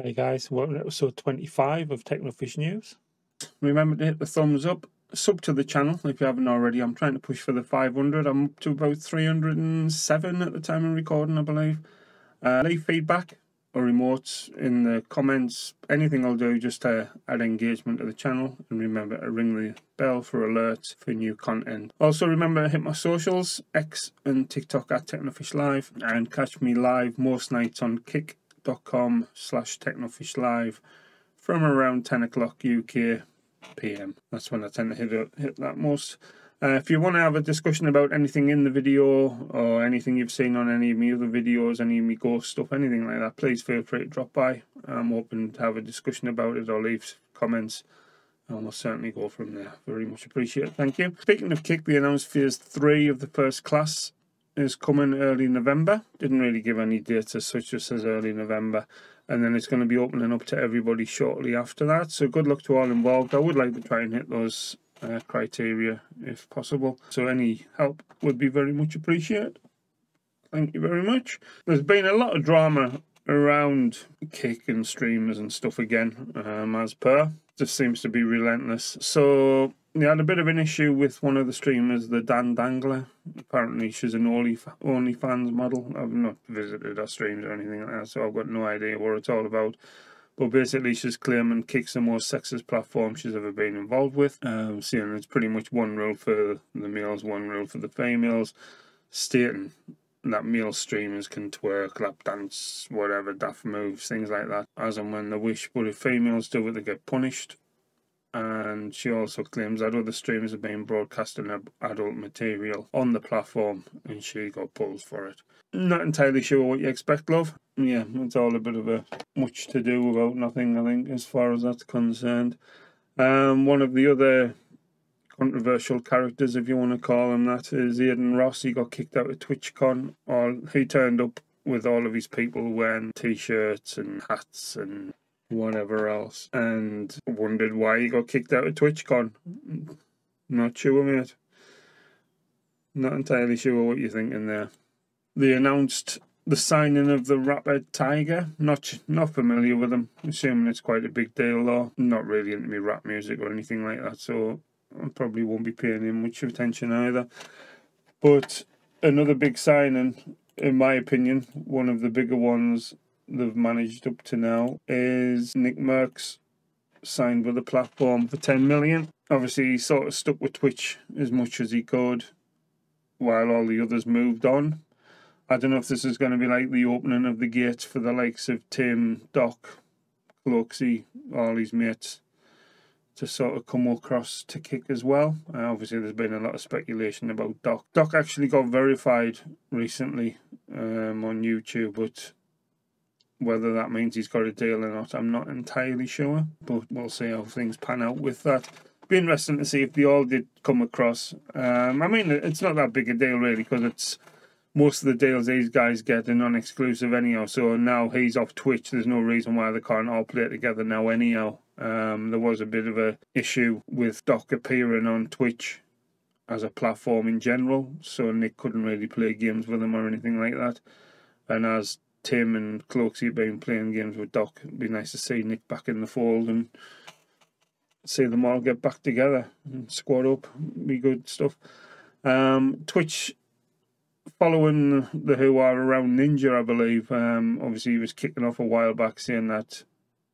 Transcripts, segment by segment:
Hey guys, welcome to episode 25 of Techno Fish News. Remember to hit the thumbs up, sub to the channel if you haven't already. I'm trying to push for the 500. I'm up to about 307 at the time of recording, I believe. Leave feedback or remotes in the comments. Anything I'll do just to add engagement to the channel. And remember to ring the bell for alerts for new content. Also remember to hit my socials, X and TikTok at TechnoFishLive. And catch me live most nights on kick.com/TechnoFishLive from around 10 o'clock UK PM. That's when I tend to hit that most. If you want to have a discussion about anything in the video or anything you've seen on any of my other videos, any of my ghost stuff, anything like that, please feel free to drop by. I'm open to have a discussion about it or leave comments, and we'll certainly go from there. Very much appreciated. Thank you. Speaking of Kick, they announced Phase 3 of the first class is coming early November. Didn't really give any dates as such, just says early November. And then it's going to be opening up to everybody shortly after that. So good luck to all involved. I would like to try and hit those criteria if possible. So any help would be very much appreciated. Thank you very much. There's been a lot of drama around Kick and streamers and stuff again, as per. Just seems to be relentless. So they had a bit of an issue with one of the streamers, the Dan Dangler. Apparently she's an OnlyFans model. I've not visited her streams or anything like that, so I've got no idea what it's all about. But basically she's claiming Kick's the most sexist platform she's ever been involved with. Saying it's pretty much one rule for the males, one rule for the females, stating that male streamers can twerk, lap dance, whatever, daft moves, things like that, as and when they wish. But if females do it, they get punished. And she also claims that other streamers have been broadcasting adult material on the platform and she got pulled for it. Not entirely sure what you expect, love. Yeah, it's all a bit of a much to do about nothing, I think, as far as that's concerned. One of the other controversial characters, if you want to call him that, is Aiden Ross. He got kicked out of TwitchCon. Or he turned up with all of his people wearing t-shirts and hats and whatever else, and wondered why he got kicked out of TwitchCon. Not sure, mate. Not entirely sure what you're thinking there. They announced the signing of the rapper Tiger. Not familiar with him. Assuming it's quite a big deal though. Not really into me rap music or anything like that, so I probably won't be paying him much attention either. But another big signing, in my opinion, one of the bigger ones they've managed up to now, is Nick Merckx signed with the platform for 10 million. Obviously he sort of stuck with Twitch as much as he could while all the others moved on. I don't know if this is going to be like the opening of the gates for the likes of Tim, Doc, Cloaksy, all his mates to sort of come across to Kick as well. Obviously there's been a lot of speculation about Doc. Doc actually got verified recently on YouTube, but whether that means he's got a deal or not, I'm not entirely sure. But we'll see how things pan out with that. Be interesting to see if they all did come across. I mean, it's not that big a deal really, because it's most of the deals these guys get are non-exclusive anyhow. So now he's off Twitch. There's no reason why they can't all play together now anyhow. There was a bit of a issue with Doc appearing on Twitch as a platform in general, so Nick couldn't really play games with him or anything like that. And as Tim and Cloaksy have been playing games with Doc, it'd be nice to see Nick back in the fold and see them all get back together and squad up. Be good stuff. Twitch, following the hoo-ha around Ninja, I believe, obviously he was kicking off a while back saying that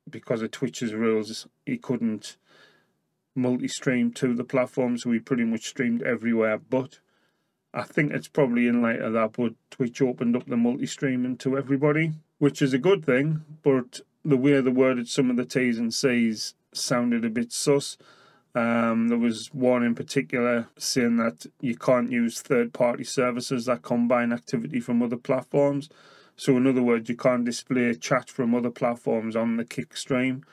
because of Twitch's rules he couldn't multi-stream to the platform, so he pretty much streamed everywhere. But I think it's probably in light of that, but Twitch opened up the multi-streaming to everybody, which is a good thing, but the way they worded some of the T's and C's sounded a bit sus. There was one in particular saying that you can't use third-party services that combine activity from other platforms. So in other words, you can't display chat from other platforms on the Kick stream.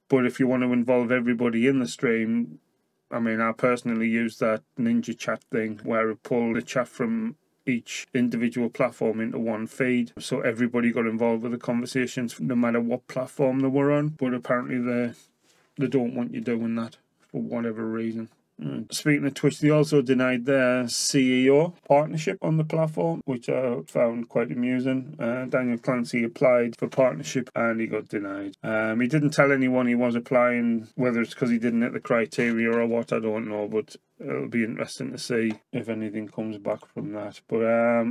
But if you want to involve everybody in the stream, I mean, I personally use that Ninja chat thing where it pulled the chat from each individual platform into one feed, so everybody got involved with the conversations no matter what platform they were on. But apparently they don't want you doing that for whatever reason. Speaking of Twitch, they also denied their CEO partnership on the platform, which I found quite amusing. Daniel Clancy applied for partnership and he got denied. He didn't tell anyone he was applying, whether it's because he didn't hit the criteria or what, I don't know, but it'll be interesting to see if anything comes back from that. But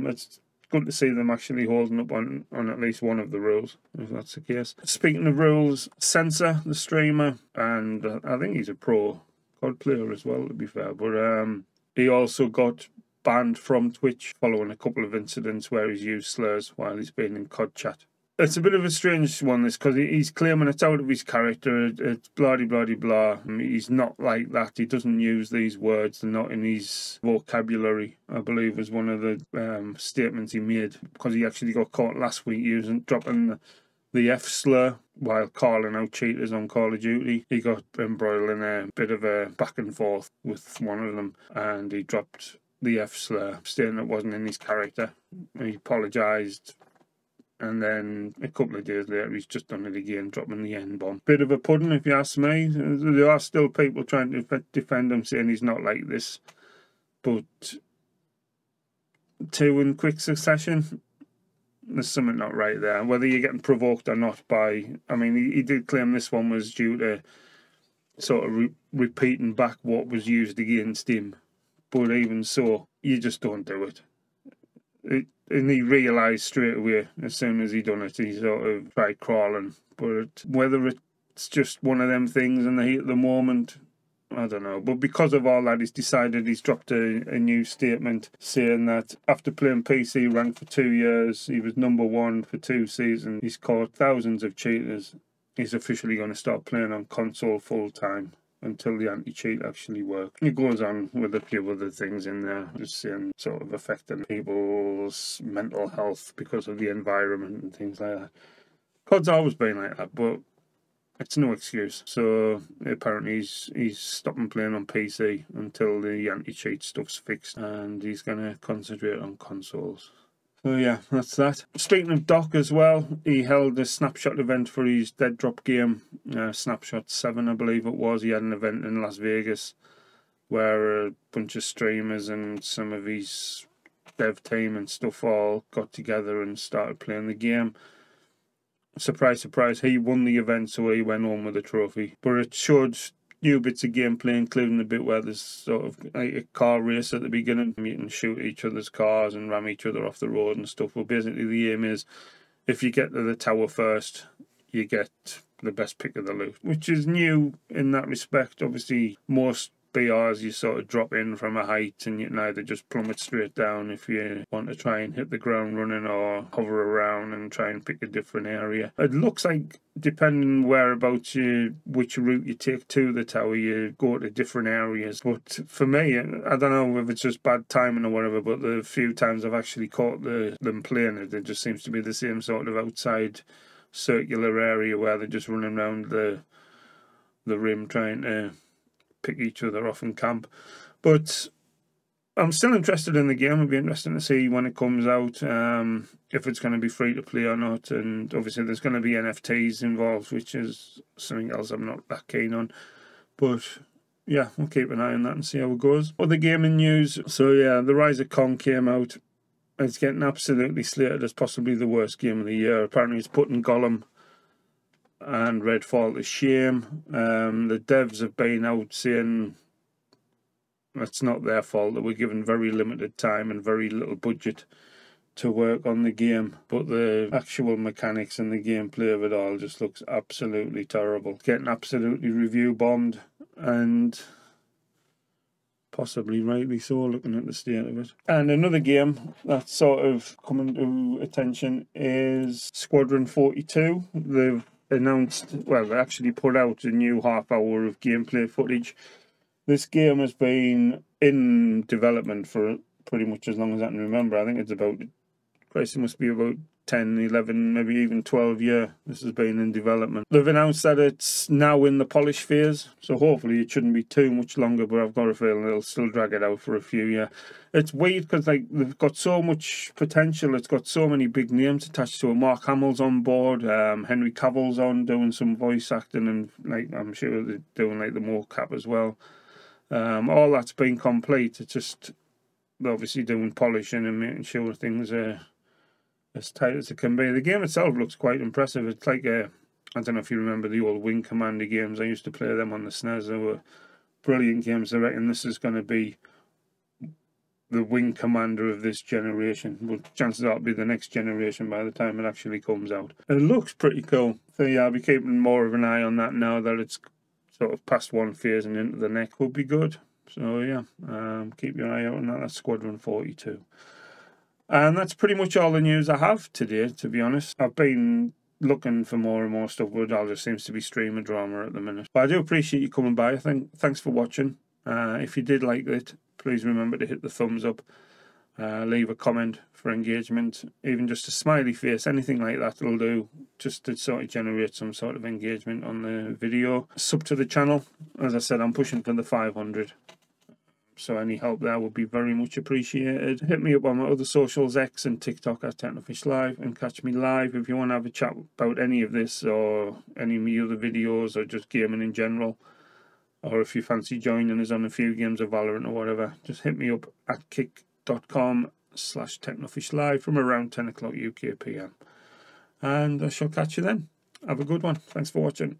it's good to see them actually holding up on at least one of the rules, if that's the case. Speaking of rules, Censor, the streamer, and I think he's a pro COD player as well, to be fair, but he also got banned from Twitch following a couple of incidents where he's used slurs while he's been in COD chat. It's a bit of a strange one, this, because he's claiming it's out of his character, it's blah-de-blah-de-blah. He's not like that, he doesn't use these words, they're not in his vocabulary, I believe, was one of the statements he made, because he actually got caught last week dropping the F slur while calling out cheaters on Call of Duty. He got embroiled in a bit of a back and forth with one of them, and he dropped the F slur, stating it wasn't in his character. He apologised, and then a couple of days later he's just done it again, dropping the N-bomb. Bit of a pudding, if you ask me. There are still people trying to defend him, saying he's not like this, but two in quick succession, there's something not right there. Whether you're getting provoked or not by... I mean, he did claim this one was due to sort of repeating back what was used against him, but even so, you just don't do it. And he realised straight away, as soon as he done it, he sort of tried crawling. But whether it's just one of them things in the heat of the moment, I don't know. But because of all that, he's dropped a new statement saying that after playing PC rank for 2 years, he was #1 for 2 seasons, he's caught thousands of cheaters. He's officially going to start playing on console full time until the anti-cheat actually works. It goes on with a few other things in there, just saying sort of affecting people's mental health because of the environment and things like that. COD's always been like that, but it's no excuse. So apparently he's stopping playing on PC until the anti-cheat stuff's fixed, and he's going to concentrate on consoles. So yeah, that's that. Speaking of Doc as well, he held a snapshot event for his Dead Drop game, Snapshot 7 I believe it was. He had an event in Las Vegas where a bunch of streamers and some of his dev team and stuff all got together and started playing the game. Surprise, surprise, he won the event, so he went home with a trophy. But it showed new bits of gameplay, including the bit where there's sort of like a car race at the beginning. You can shoot each other's cars and ram each other off the road and stuff. But basically the aim is, if you get to the tower first, you get the best pick of the loot, which is new in that respect. Obviously, most BRs you sort of drop in from a height and you can either just plummet straight down if you want to try and hit the ground running, or hover around and try and pick a different area. It looks like, depending whereabouts which route you take to the tower, you go to different areas. But for me, I don't know if it's just bad timing or whatever, but the few times I've actually caught them playing it, it just seems to be the same sort of outside circular area where they're just running around the rim trying to pick each other off in camp. But I'm still interested in the game. It'll be interesting to see when it comes out, if it's going to be free to play or not. And obviously there's going to be NFTs involved, which is something else I'm not that keen on. But yeah, we'll keep an eye on that and see how it goes. Other gaming news. So yeah, The Rise of Kong came out. It's getting absolutely slated as possibly the worst game of the year. Apparently it's putting Gollum and Redfall to shame. The devs have been out saying it's not their fault, that we're given very limited time and very little budget to work on the game, but the actual mechanics and the gameplay of it all just looks absolutely terrible. Getting absolutely review bombed, and possibly rightly so, looking at the state of it. And another game that's sort of coming to attention is Squadron 42. They've announced, well, they actually put out a new half hour of gameplay footage. This game has been in development for pretty much as long as I can remember. I think it's about, Christ, it must be about 10, 11, maybe even 12 years this has been in development. They've announced that it's now in the polish phase, so hopefully it shouldn't be too much longer, but I've got a feeling they'll still drag it out for a few years. It's weird because like they've got so much potential. It's got so many big names attached to it. Mark Hamill's on board, Henry Cavill's on doing some voice acting, and like I'm sure they're doing like the mocap as well. All that's been complete. It's just obviously doing polishing and making sure things are as tight as it can be. The game itself looks quite impressive. It's like I don't know if you remember the old Wing Commander games. I used to play them on the SNES. They were brilliant games. I reckon this is going to be the Wing Commander of this generation. Well, chances are it'll be the next generation by the time it actually comes out. It looks pretty cool. So yeah, I'll be keeping more of an eye on that now that it's sort of past one phase and into the next. Will be good. So yeah, keep your eye out on that. That's Squadron 42. And that's pretty much all the news I have today, to be honest. I've been looking for more and more stuff, but it all just seems to be streamer drama at the minute. But I do appreciate you coming by. Thanks for watching. If you did like it, please remember to hit the thumbs up. Leave a comment for engagement. Even just a smiley face, anything like that will do, just to sort of generate some sort of engagement on the video. Sub to the channel. As I said, I'm pushing for the 500. So any help there would be very much appreciated. Hit me up on my other socials, X and TikTok at TechnoFishLive, and catch me live if you want to have a chat about any of this or any of my other videos or just gaming in general. Or if you fancy joining us on a few games of Valorant or whatever, just hit me up at kick.com/TechnoFishLive from around 10 o'clock UK PM. And I shall catch you then. Have a good one. Thanks for watching.